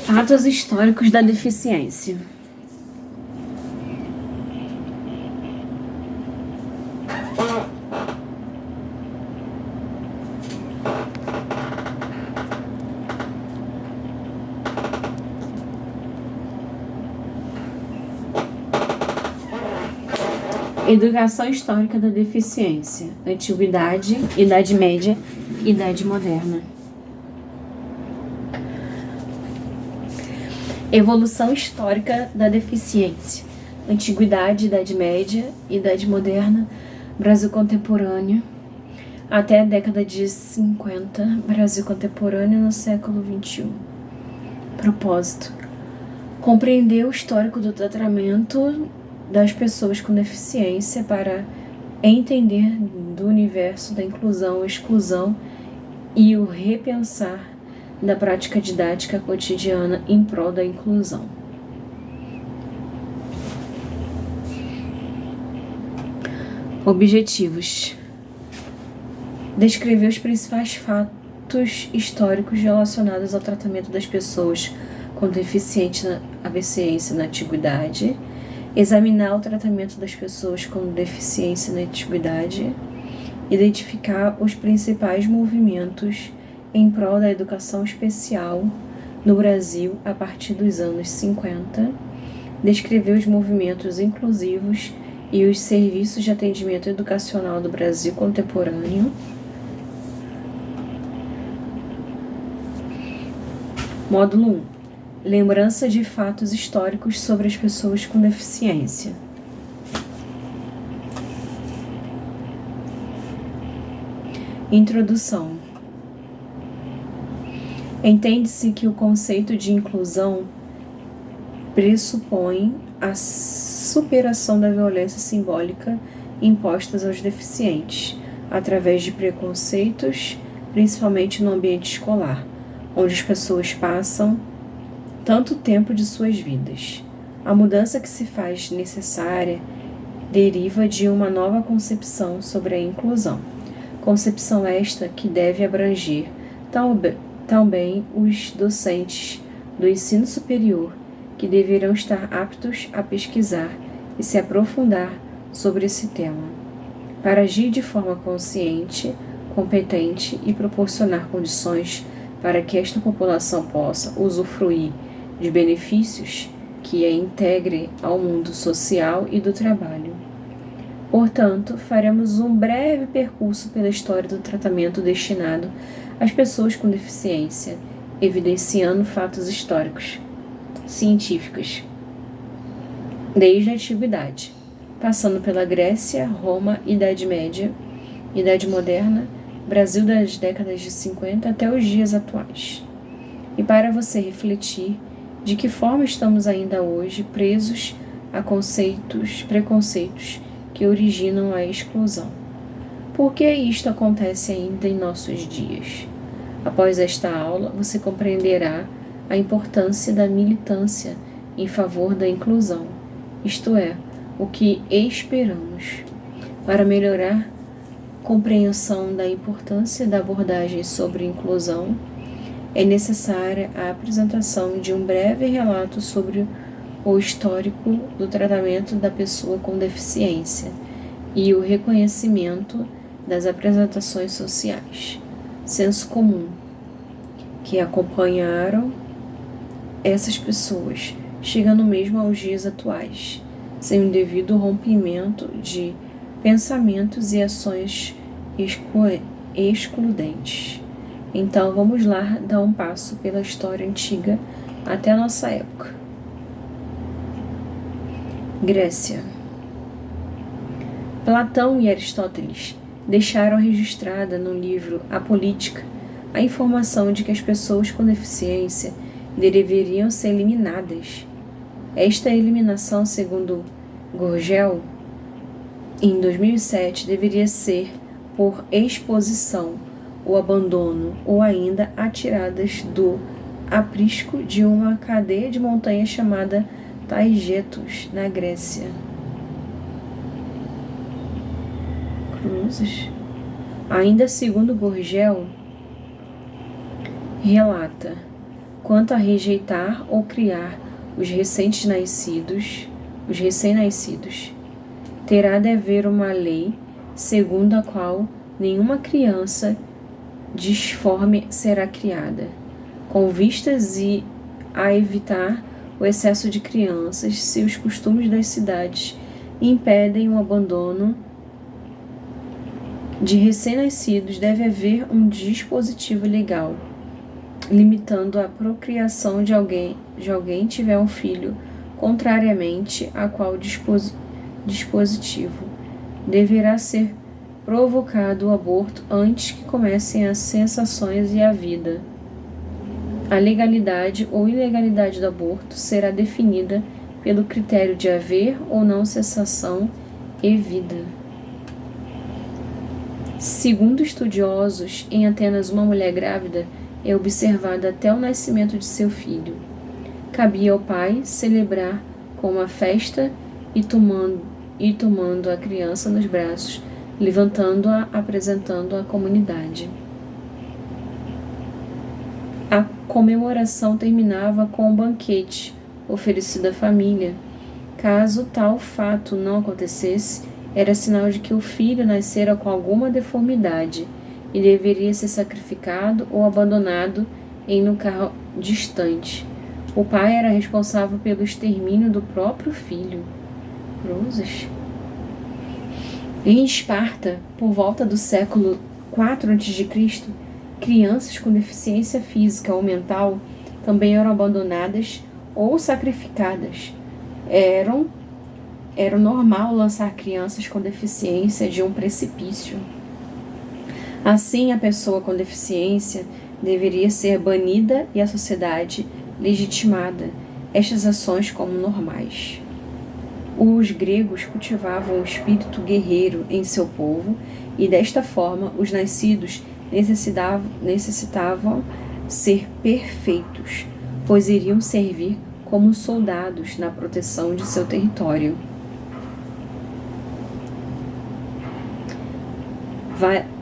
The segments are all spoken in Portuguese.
Fatos históricos da deficiência. Educação histórica da deficiência. Antiguidade, Idade Média, Idade Moderna. Evolução histórica da deficiência. Antiguidade, Idade Média, Idade Moderna, Brasil contemporâneo, até a década de 50, Brasil contemporâneo no século XXI. Propósito: compreender o histórico do tratamento das pessoas com deficiência para entender do universo da inclusão e exclusão e o repensar da prática didática cotidiana em prol da inclusão. Objetivos: descrever os principais fatos históricos relacionados ao tratamento das pessoas com deficiência na antiguidade, examinar o tratamento das pessoas com deficiência na antiguidade, identificar os principais movimentos em prol da educação especial no Brasil a partir dos anos 50, descrever os movimentos inclusivos e os serviços de atendimento educacional do Brasil contemporâneo, Módulo 1. Lembrança de fatos históricos sobre as pessoas com deficiência. Introdução. Entende-se que o conceito de inclusão pressupõe a superação da violência simbólica impostas aos deficientes, através de preconceitos, principalmente no ambiente escolar, onde as pessoas passam tanto tempo de suas vidas. A mudança que se faz necessária deriva de uma nova concepção sobre a inclusão. Concepção esta que deve abranger também os docentes do ensino superior, que deverão estar aptos a pesquisar e se aprofundar sobre esse tema, para agir de forma consciente, competente e proporcionar condições para que esta população possa usufruir de benefícios que a integre ao mundo social e do trabalho. Portanto, faremos um breve percurso pela história do tratamento destinado às pessoas com deficiência, evidenciando fatos históricos, científicos, desde a antiguidade, passando pela Grécia, Roma, Idade Média, Idade Moderna, Brasil das décadas de 50 até os dias atuais. E para você refletir de que forma estamos ainda hoje presos a preconceitos que originam a exclusão. Por que isto acontece ainda em nossos dias? Após esta aula, você compreenderá a importância da militância em favor da inclusão, isto é, o que esperamos. Para melhorar a compreensão da importância da abordagem sobre inclusão, é necessária a apresentação de um breve relato sobre o histórico do tratamento da pessoa com deficiência e o reconhecimento das apresentações sociais, senso comum, que acompanharam essas pessoas, chegando mesmo aos dias atuais, sem o devido rompimento de pensamentos e ações excludentes. Então, vamos lá dar um passo pela história antiga até a nossa época. Grécia. Platão e Aristóteles deixaram registrada no livro A Política a informação de que as pessoas com deficiência deveriam ser eliminadas. Esta eliminação, segundo Gurgel, em 2007, deveria ser por exposição, o abandono ou ainda atiradas do aprisco de uma cadeia de montanhas chamada Taigetos, na Grécia. Cruzes. Ainda segundo Gurgel, relata: quanto a rejeitar ou criar os recém-nascidos, terá de haver uma lei segundo a qual nenhuma criança disforme será criada, com vistas a evitar o excesso de crianças. Se os costumes das cidades impedem o abandono de recém-nascidos, deve haver um dispositivo legal limitando a procriação de alguém tiver um filho, contrariamente a qual dispositivo deverá ser provocado o aborto antes que comecem as sensações e a vida. A legalidade ou ilegalidade do aborto será definida pelo critério de haver ou não cessação e vida. Segundo estudiosos, em Atenas, uma mulher grávida é observada até o nascimento de seu filho. Cabia ao pai celebrar com uma festa e tomando a criança nos braços, levantando-a, apresentando-a à comunidade. A comemoração terminava com um banquete oferecido à família. Caso tal fato não acontecesse, era sinal de que o filho nascera com alguma deformidade e deveria ser sacrificado ou abandonado em um lugar distante. O pai era responsável pelo extermínio do próprio filho. Cruzes. Em Esparta, por volta do século IV a.C., crianças com deficiência física ou mental também eram abandonadas ou sacrificadas. Era normal lançar crianças com deficiência de um precipício. Assim, a pessoa com deficiência deveria ser banida e a sociedade legitimada estas ações como normais. Os gregos cultivavam o espírito guerreiro em seu povo e, desta forma, os nascidos necessitavam ser perfeitos, pois iriam servir como soldados na proteção de seu território.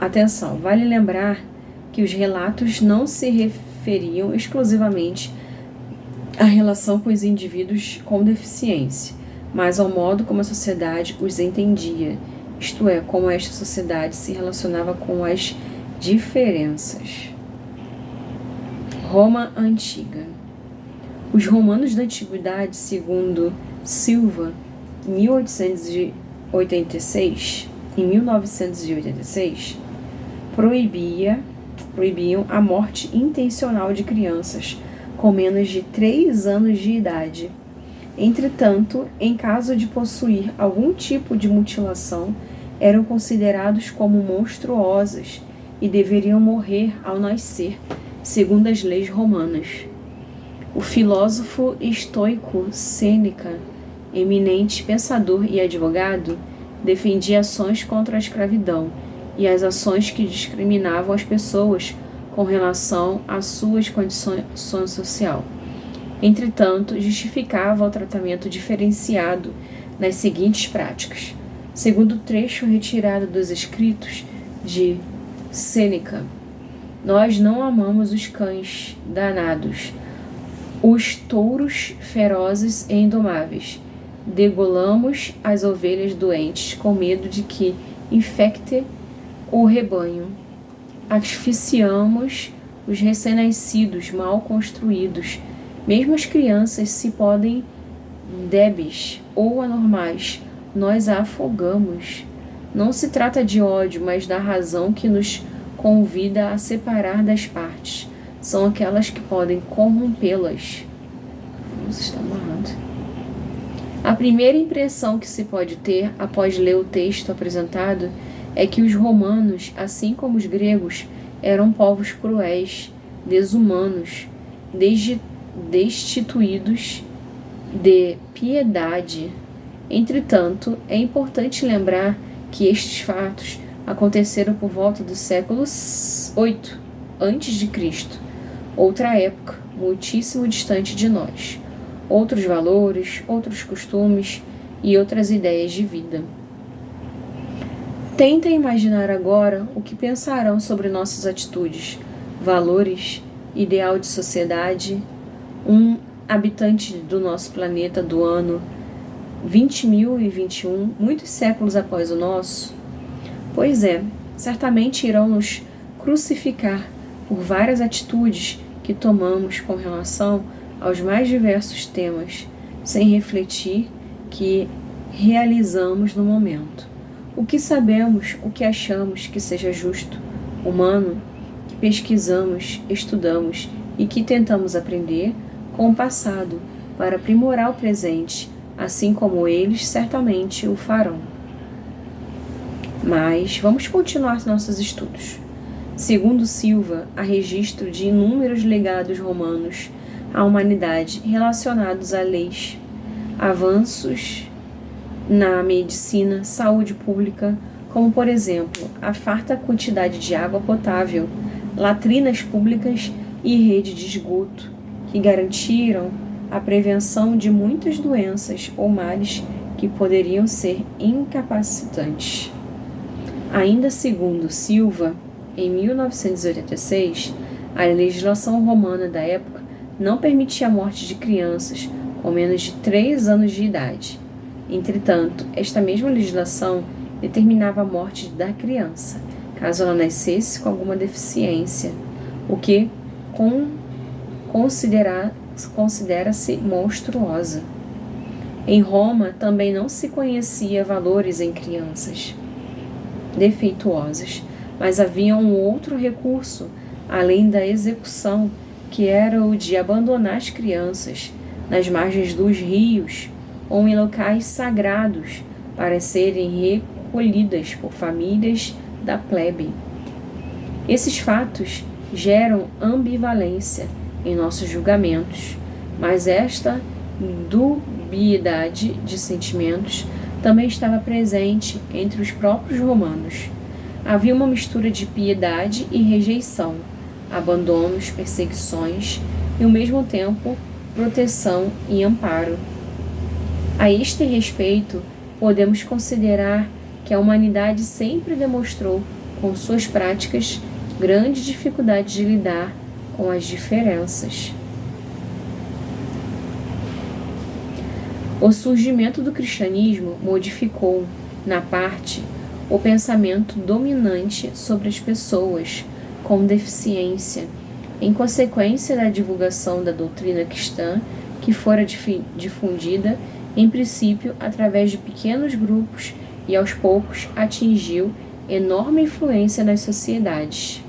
Atenção, vale lembrar que os relatos não se referiam exclusivamente à relação com os indivíduos com deficiência, mas ao modo como a sociedade os entendia, isto é, como esta sociedade se relacionava com as diferenças. Roma Antiga. Os romanos da antiguidade, segundo Silva, em 1986, proibiam a morte intencional de crianças com menos de 3 anos de idade. Entretanto, em caso de possuir algum tipo de mutilação, eram considerados como monstruosas e deveriam morrer ao nascer, segundo as leis romanas. O filósofo estoico Sêneca, eminente pensador e advogado, defendia ações contra a escravidão e as ações que discriminavam as pessoas com relação às suas condições social. Entretanto, justificava o tratamento diferenciado nas seguintes práticas. Segundo o trecho retirado dos escritos de Sêneca: nós não amamos os cães danados, os touros ferozes e indomáveis. Degolamos as ovelhas doentes com medo de que infecte o rebanho. Asfixiamos os recém-nascidos mal construídos. Mesmo as crianças, se podem débeis ou anormais, nós a afogamos. Não se trata de ódio, mas da razão que nos convida a separar das partes. São aquelas que podem corrompê-las. Você está amarrado. A primeira impressão que se pode ter após ler o texto apresentado é que os romanos, assim como os gregos, eram povos cruéis, desumanos, destituídos de piedade. Entretanto, é importante lembrar que estes fatos aconteceram por volta do século VIII a.C., outra época, muitíssimo distante de nós, outros valores, outros costumes e outras ideias de vida. Tenta imaginar agora o que pensarão sobre nossas atitudes, valores, ideal de sociedade, um habitante do nosso planeta do ano 20.021, muitos séculos após o nosso? Pois é, certamente irão nos crucificar por várias atitudes que tomamos com relação aos mais diversos temas, sem refletir que realizamos no momento. O que sabemos, o que achamos que seja justo, humano, que pesquisamos, estudamos e que tentamos aprender com o passado para aprimorar o presente, assim como eles certamente o farão. Mas vamos continuar nossos estudos. Segundo Silva, há registro de inúmeros legados romanos à humanidade relacionados a leis, avanços na medicina, saúde pública, como por exemplo, a farta quantidade de água potável, latrinas públicas e rede de esgoto, que garantiram a prevenção de muitas doenças ou males que poderiam ser incapacitantes. Ainda segundo Silva, em 1986, a legislação romana da época não permitia a morte de crianças com menos de 3 anos de idade. Entretanto, esta mesma legislação determinava a morte da criança, caso ela nascesse com alguma deficiência, o que considera-se monstruosa. Em Roma também não se conhecia valores em crianças defeituosas, mas havia um outro recurso, além da execução, que era o de abandonar as crianças nas margens dos rios ou em locais sagrados para serem recolhidas por famílias da plebe. Esses fatos geram ambivalência em nossos julgamentos, mas esta dubiedade de sentimentos também estava presente entre os próprios romanos. Havia uma mistura de piedade e rejeição, abandonos, perseguições e, ao mesmo tempo, proteção e amparo. A este respeito, podemos considerar que a humanidade sempre demonstrou, com suas práticas, grande dificuldade de lidar com as diferenças. O surgimento do cristianismo modificou, na parte, o pensamento dominante sobre as pessoas com deficiência, em consequência da divulgação da doutrina cristã, que fora difundida, em princípio, através de pequenos grupos e, aos poucos, atingiu enorme influência nas sociedades.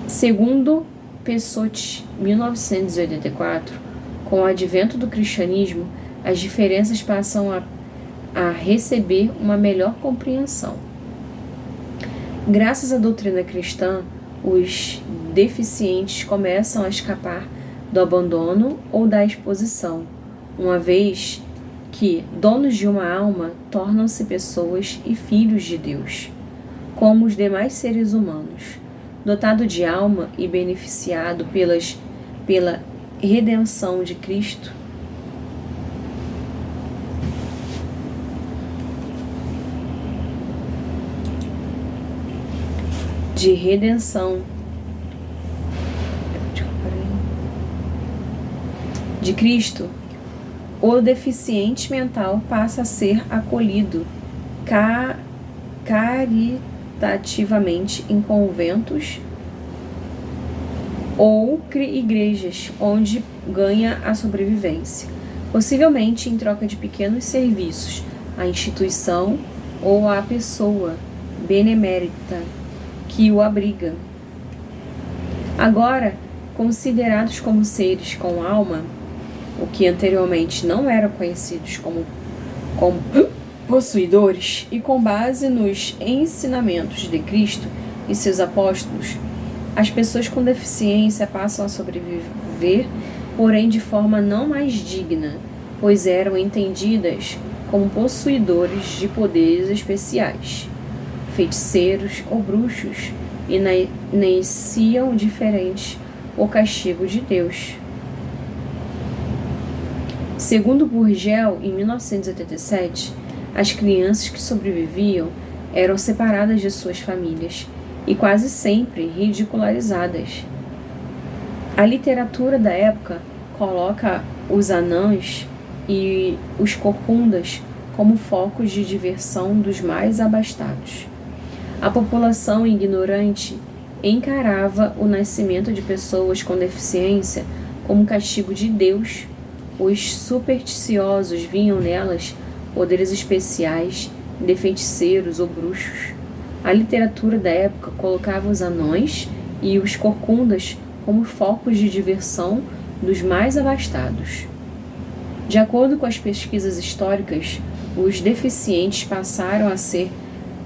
Segundo Pessotti, 1984, com o advento do cristianismo, as diferenças passam a receber uma melhor compreensão. Graças à doutrina cristã, os deficientes começam a escapar do abandono ou da exposição, uma vez que, donos de uma alma, tornam-se pessoas e filhos de Deus, como os demais seres humanos, dotado de alma e beneficiado pela redenção de Cristo. De Cristo, o deficiente mental passa a ser acolhido caritativamente em conventos ou igrejas, onde ganha a sobrevivência, possivelmente em troca de pequenos serviços à instituição ou à pessoa benemérita que o abriga. Agora, considerados como seres com alma, o que anteriormente não eram conhecidos como possuidores, e com base nos ensinamentos de Cristo e seus apóstolos, as pessoas com deficiência passam a sobreviver, porém de forma não mais digna, pois eram entendidas como possuidores de poderes especiais, feiticeiros ou bruxos, e iniciam diferente o castigo de Deus. Segundo Burgel, em 1987, as crianças que sobreviviam eram separadas de suas famílias e quase sempre ridicularizadas. A literatura da época coloca os anãs e os corcundas como focos de diversão dos mais abastados. A população ignorante encarava o nascimento de pessoas com deficiência como castigo de Deus. Os supersticiosos viam nelas poderes especiais de feiticeiros ou bruxos. A literatura da época colocava os anões e os corcundas como focos de diversão dos mais abastados. De acordo com as pesquisas históricas, os deficientes passaram a ser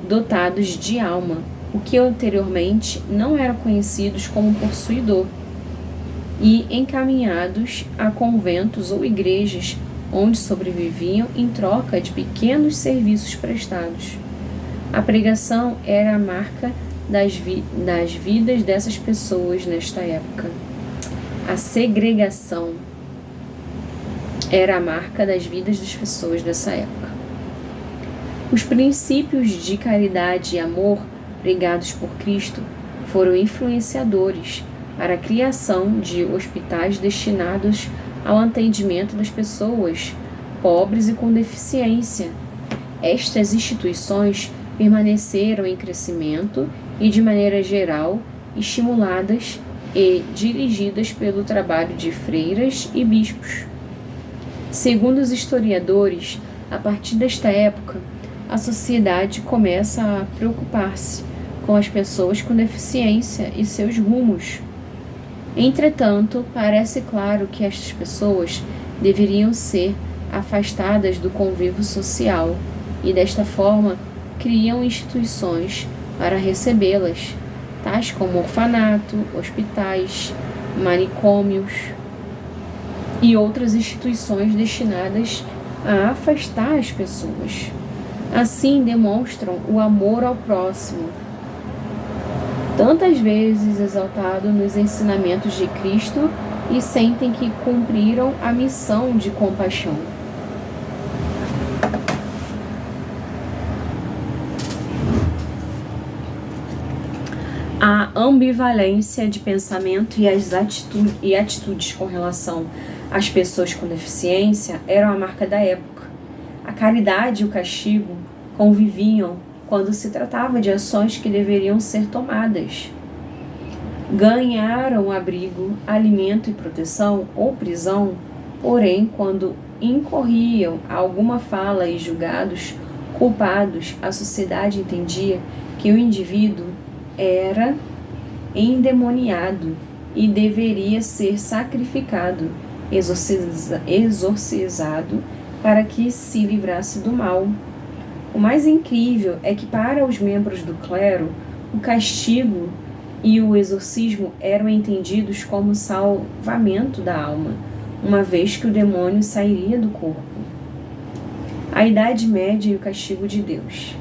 dotados de alma, o que anteriormente não eram conhecidos como possuidor, e encaminhados a conventos ou igrejas onde sobreviviam em troca de pequenos serviços prestados. A pregação era a marca das vidas dessas pessoas nesta época. A segregação era a marca das vidas das pessoas dessa época. Os princípios de caridade e amor pregados por Cristo foram influenciadores para a criação de hospitais destinados ao atendimento das pessoas pobres e com deficiência. Estas instituições permaneceram em crescimento e, de maneira geral, estimuladas e dirigidas pelo trabalho de freiras e bispos. Segundo os historiadores, a partir desta época, a sociedade começa a preocupar-se com as pessoas com deficiência e seus rumos. Entretanto, parece claro que estas pessoas deveriam ser afastadas do convívio social e, desta forma, criam instituições para recebê-las, tais como orfanato, hospitais, manicômios e outras instituições destinadas a afastar as pessoas. Assim demonstram o amor ao próximo, tantas vezes exaltado nos ensinamentos de Cristo, e sentem que cumpriram a missão de compaixão. A ambivalência de pensamento e atitudes com relação às pessoas com deficiência eram a marca da época. A caridade e o castigo conviviam quando se tratava de ações que deveriam ser tomadas. Ganharam abrigo, alimento e proteção ou prisão, porém, quando incorriam a alguma fala e julgados culpados, a sociedade entendia que o indivíduo era endemoniado e deveria ser sacrificado, exorcizado, para que se livrasse do mal. O mais incrível é que, para os membros do clero, o castigo e o exorcismo eram entendidos como salvamento da alma, uma vez que o demônio sairia do corpo. A Idade Média e o castigo de Deus.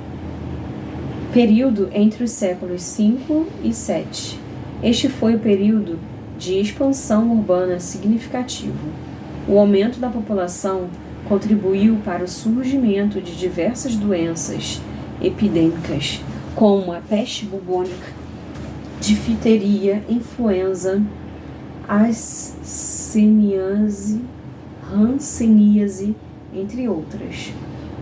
Período entre os séculos V e VII. Este foi o período de expansão urbana significativo. O aumento da população contribuiu para o surgimento de diversas doenças epidêmicas, como a peste bubônica, difteria, influenza, hanseníase, entre outras.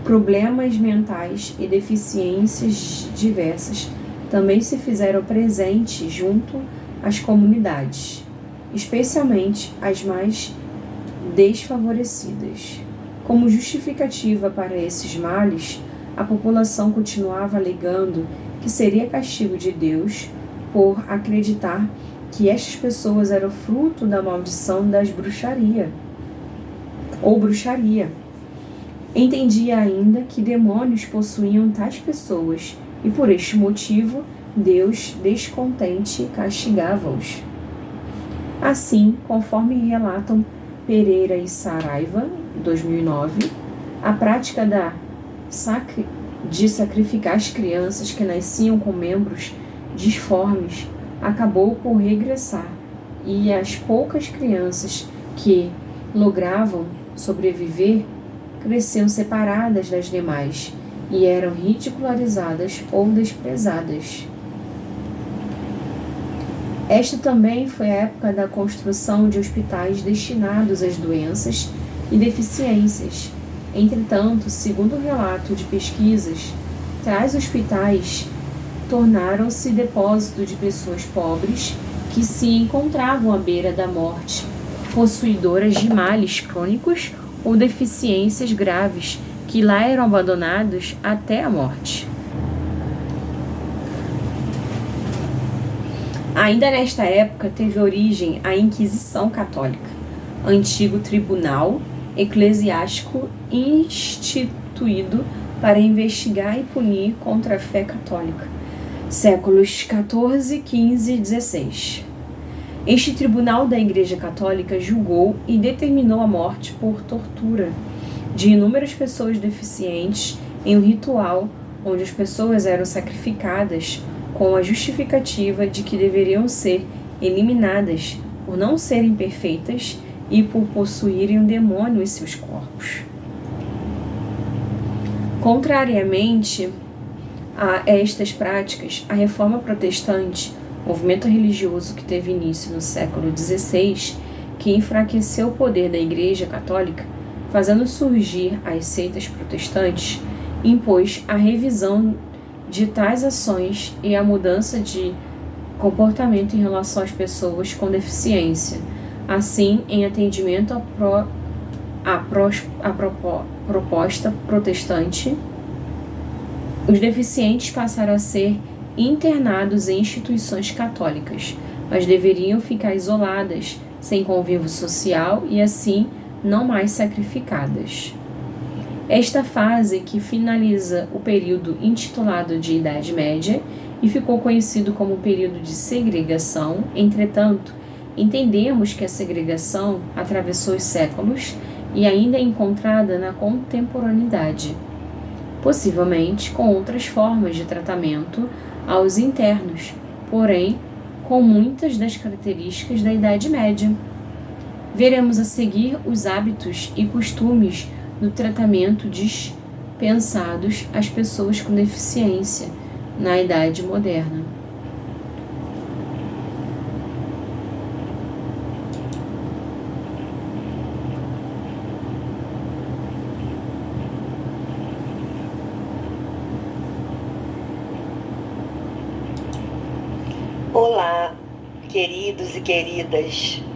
Problemas mentais e deficiências diversas também se fizeram presentes junto às comunidades, especialmente as mais desfavorecidas. Como justificativa para esses males, a população continuava alegando que seria castigo de Deus por acreditar que estas pessoas eram fruto da maldição das bruxaria. Entendia ainda que demônios possuíam tais pessoas e, por este motivo, Deus, descontente, castigava-os. Assim, conforme relatam Pereira e Saraiva, 2009, a prática de sacrificar as crianças que nasciam com membros disformes acabou por regressar, e as poucas crianças que logravam sobreviver cresciam separadas das demais e eram ridicularizadas ou desprezadas. Esta também foi a época da construção de hospitais destinados às doenças e deficiências. Entretanto, segundo o relato de pesquisas, tais hospitais tornaram-se depósito de pessoas pobres que se encontravam à beira da morte, possuidoras de males crônicos ou deficiências graves, que lá eram abandonados até a morte. Ainda nesta época teve origem a Inquisição Católica, antigo tribunal eclesiástico instituído para investigar e punir contra a fé católica, séculos XIV, XV e XVI. Este tribunal da Igreja Católica julgou e determinou a morte por tortura de inúmeras pessoas deficientes em um ritual onde as pessoas eram sacrificadas com a justificativa de que deveriam ser eliminadas por não serem perfeitas e por possuírem um demônio em seus corpos. Contrariamente a estas práticas, a Reforma Protestante, movimento religioso que teve início no século XVI, que enfraqueceu o poder da Igreja Católica, fazendo surgir as seitas protestantes, impôs a revisão de tais ações e a mudança de comportamento em relação às pessoas com deficiência. Assim, em atendimento à proposta protestante, os deficientes passaram a ser internados em instituições católicas, mas deveriam ficar isoladas, sem convívio social e assim não mais sacrificadas. Esta fase que finaliza o período intitulado de Idade Média e ficou conhecido como período de segregação. Entretanto, entendemos que a segregação atravessou os séculos e ainda é encontrada na contemporaneidade, possivelmente com outras formas de tratamento aos internos, porém com muitas das características da Idade Média. Veremos a seguir os hábitos e costumes do tratamento dispensados às pessoas com deficiência na Idade Moderna. Olá, queridos e queridas.